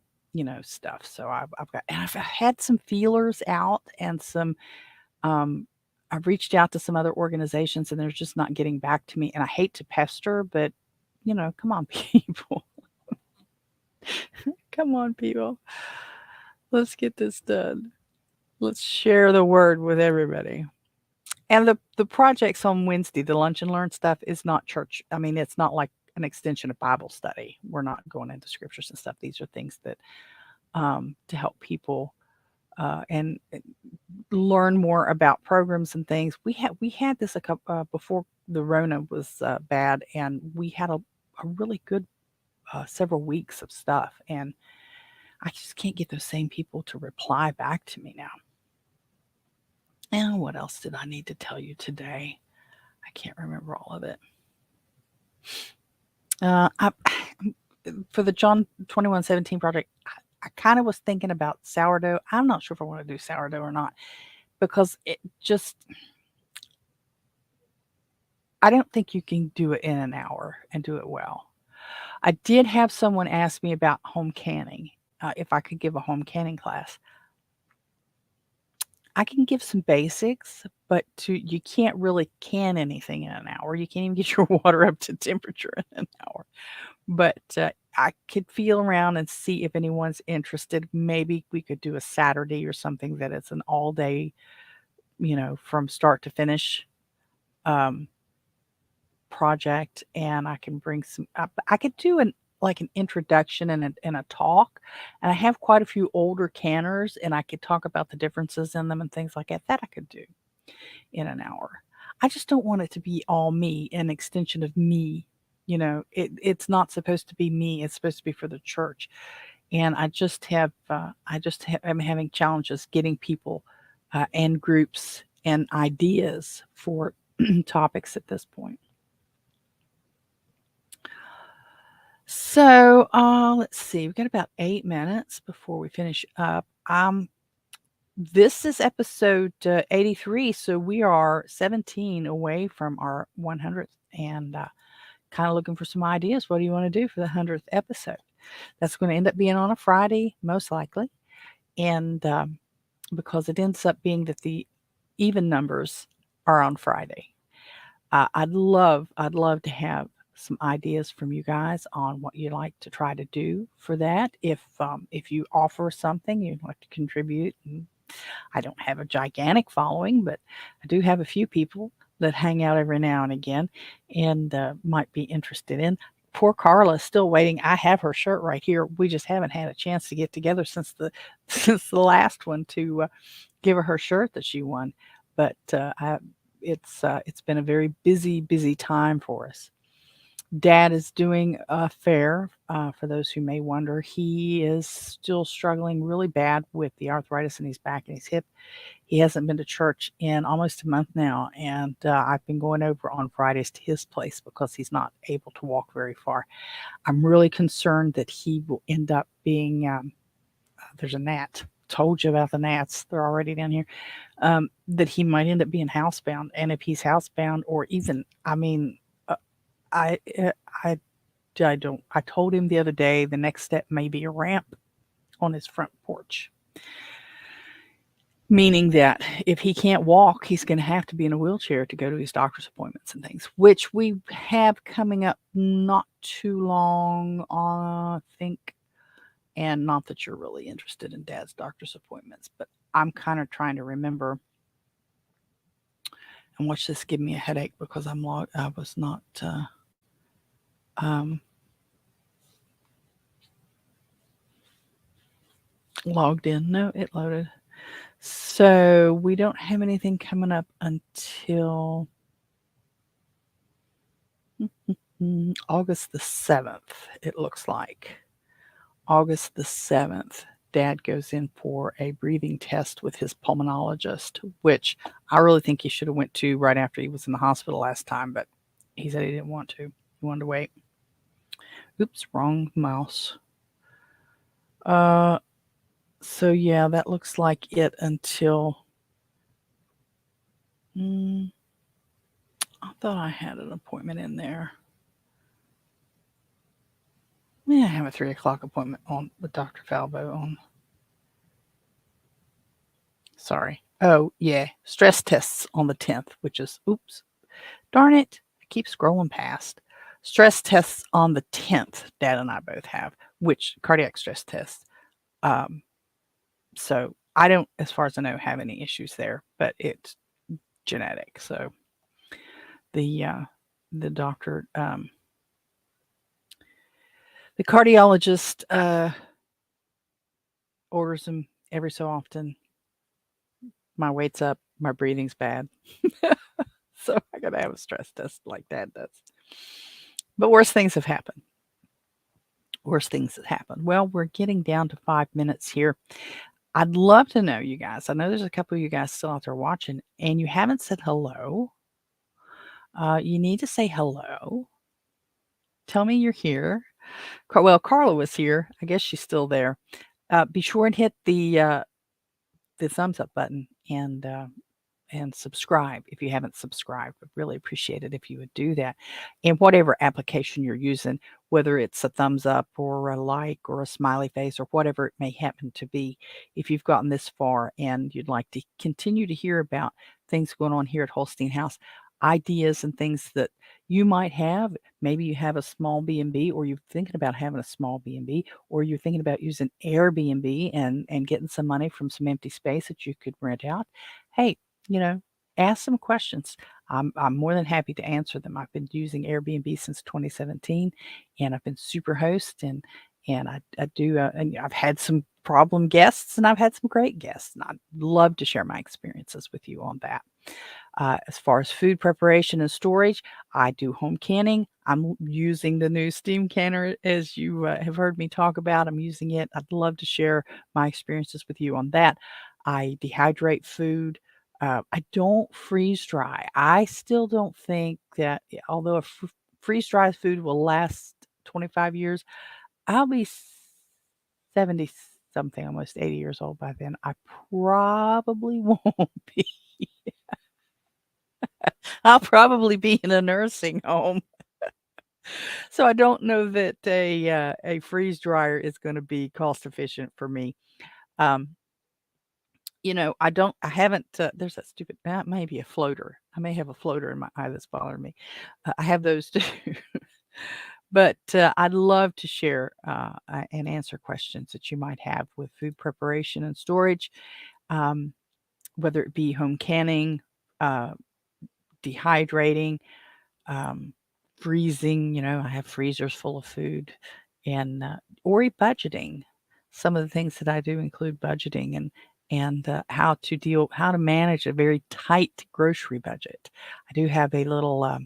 stuff. So I've had some feelers out and some um, I've reached out to some other organizations and they're just not getting back to me. And I hate to pester, but come on, people, come on, people, let's get this done. Let's share the word with everybody. And the projects on Wednesday, the lunch and learn stuff is not church. I mean, it's not like an extension of Bible study. We're not going into scriptures and stuff. These are things that to help people and learn more about programs and things. We had this a couple before the Rona was bad, and we had a really good several weeks of stuff, and I just can't get those same people to reply back to me now. And what else did I need to tell you today? I can't remember all of it. I, for the John 2117 project, I kind of was thinking about sourdough. I'm not sure if I want to do sourdough or not because I don't think you can do it in an hour and do it well. I did have someone ask me about home canning, if I could give a home canning class. I can give some basics, but you can't really can anything in an hour. You can't even get your water up to temperature in an hour. But I could feel around and see if anyone's interested. Maybe we could do a Saturday or something that it's an all day, from start to finish project, and I can bring some. I could do an introduction and a talk, and I have quite a few older canners, and I could talk about the differences in them and things like that. That I could do in an hour. I just don't want it to be all me, an extension of me. It's not supposed to be me. It's supposed to be for the church. And I'm having challenges getting people and groups and ideas for topics at this point. So let's see. We've got about 8 minutes before we finish up. This is episode 83, so we are 17 away from our 100th, and kind of looking for some ideas. What do you want to do for the 100th episode? That's going to end up being on a Friday, most likely, and because it ends up being that the even numbers are on Friday. I'd love to have some ideas from you guys on what you'd like to try to do for that. If you offer something you'd like to contribute, and I don't have a gigantic following, but I do have a few people that hang out every now and again and might be interested in. Poor Carla's still waiting. I have her shirt right here. We just haven't had a chance to get together since the since the last one to give her shirt that she won. But it's been a very busy time for us. Dad is doing a fair. For those who may wonder, he is still struggling really bad with the arthritis in his back and his hip. He hasn't been to church in almost a month now, and I've been going over on Fridays to his place because he's not able to walk very far. I'm really concerned that he will end up being there's a gnat. Told you about the gnats. They're already down here. That he might end up being housebound, and if he's housebound, or even, I mean, I I I don't. I told him the other day the next step may be a ramp on his front porch, meaning that if he can't walk, he's going to have to be in a wheelchair to go to his doctor's appointments and things, which we have coming up not too long, I think. And not that you're really interested in Dad's doctor's appointments, but I'm kind of trying to remember. And watch this give me a headache because I was not um, logged in. No, it loaded. So we don't have anything coming up until August the 7th, it looks like. August the 7th, Dad goes in for a breathing test with his pulmonologist, which I really think he should have went to right after he was in the hospital last time, but he said he didn't want to. He wanted to wait. Oops, wrong mouse. So yeah, that looks like it until I thought I had an appointment in there. Yeah, I have a 3 o'clock appointment on with Dr. Falbo on. Sorry. Oh, yeah. Stress tests on the 10th, which is, oops, darn it. I keep scrolling past. Stress tests on the 10th, Dad and I both have, which cardiac stress tests. Um, so I don't, as far as I know, have any issues there, but it's genetic. So the, uh, the doctor, the cardiologist, orders them every so often. My weight's up, my breathing's bad. So I gotta have a stress test like Dad does. But worse things have happened. Worse things have happened. Well, we're getting down to 5 minutes here. I'd love to know, you guys. I know there's a couple of you guys still out there watching, and you haven't said hello. You need to say hello. Tell me you're here. Well, Carla was here. I guess she's still there. Be sure and hit the thumbs up button and subscribe if you haven't subscribed. I'd really appreciate it if you would do that. And whatever application you're using, whether it's a thumbs up or a like or a smiley face or whatever it may happen to be, if you've gotten this far and you'd like to continue to hear about things going on here at Holstein House, ideas and things that you might have. Maybe you have a small B&B, or you're thinking about having a small B&B, or you're thinking about using AirBTC and getting some money from some empty space that you could rent out. Hey, you know, ask some questions. I'm more than happy to answer them. I've been using Airbnb since 2017, and I've been super host and I do and I've had some problem guests and I've had some great guests, and I'd love to share my experiences with you on that. As far as food preparation and storage, I do home canning. I'm using the new steam canner, as you have heard me talk about. I'm using it. I'd love to share my experiences with you on that. I dehydrate food. I don't freeze dry. I still don't think that, although freeze dry food will last 25 years, I'll be 70 something, almost 80 years old by then. I probably won't be. I'll probably be in a nursing home. So I don't know that a freeze dryer is gonna be cost efficient for me. Um, I haven't, there's that stupid that may be a floater. I may have a floater in my eye that's bothering me. I have those too. But, I'd love to share, and answer questions that you might have with food preparation and storage, um, whether it be home canning, uh, dehydrating, um, freezing. I have freezers full of food, and or budgeting. Some of the things that I do include budgeting and how to manage a very tight grocery budget. I do have a little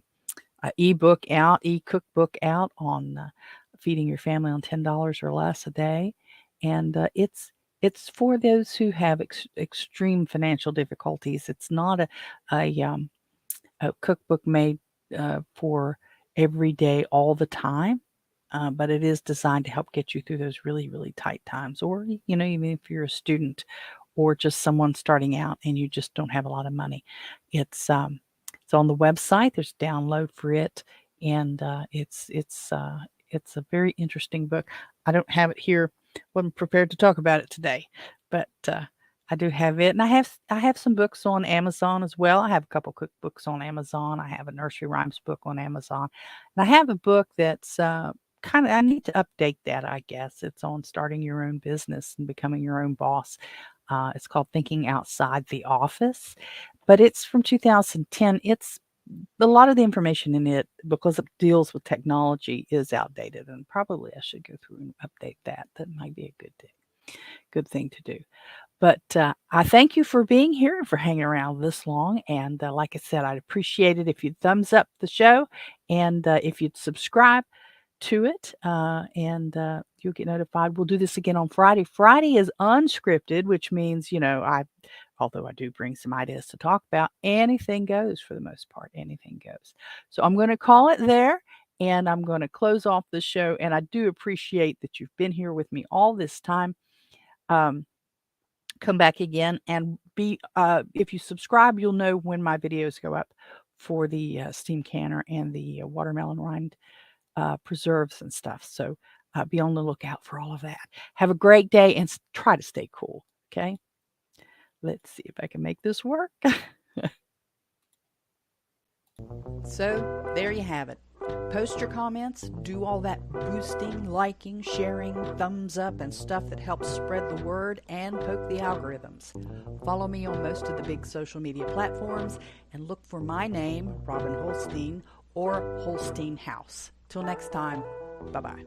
e-cookbook out on feeding your family on $10 or less a day, and it's for those who have extreme financial difficulties. It's not a cookbook made for every day, all the time. But it is designed to help get you through those really, really tight times, or even if you're a student or just someone starting out and you just don't have a lot of money. It's on the website. There's a download for it, and it's a very interesting book. I don't have it here. Wasn't prepared to talk about it today, but I do have it, and I have some books on Amazon as well. I have a couple cookbooks on Amazon. I have a nursery rhymes book on Amazon, and I have a book that's kind of, I need to update that, I guess. It's on starting your own business and becoming your own boss. It's called Thinking Outside the Office, but it's from 2010. It's a lot of the information in it, because it deals with technology, is outdated, and probably I should go through and update that. That might be a good thing to do. But I thank you for being here and for hanging around this long. And like I said, I'd appreciate it if you'd thumbs up the show, and if you'd subscribe to it, and you'll get notified. We'll do this again on Friday. Friday is unscripted, which means, although I do bring some ideas to talk about, anything goes for the most part. Anything goes. So I'm going to call it there, and I'm going to close off the show. And I do appreciate that you've been here with me all this time. Come back again, and if you subscribe, you'll know when my videos go up for the steam canner and the watermelon rind preserves and stuff. So be on the lookout for all of that. Have a great day and try to stay cool. Okay. Let's see if I can make this work. So there you have it. Post your comments, do all that boosting, liking, sharing, thumbs up, and stuff that helps spread the word and poke the algorithms. Follow me on most of the big social media platforms and look for my name, Robin Holstein, or Holstein House. Till next time, bye-bye.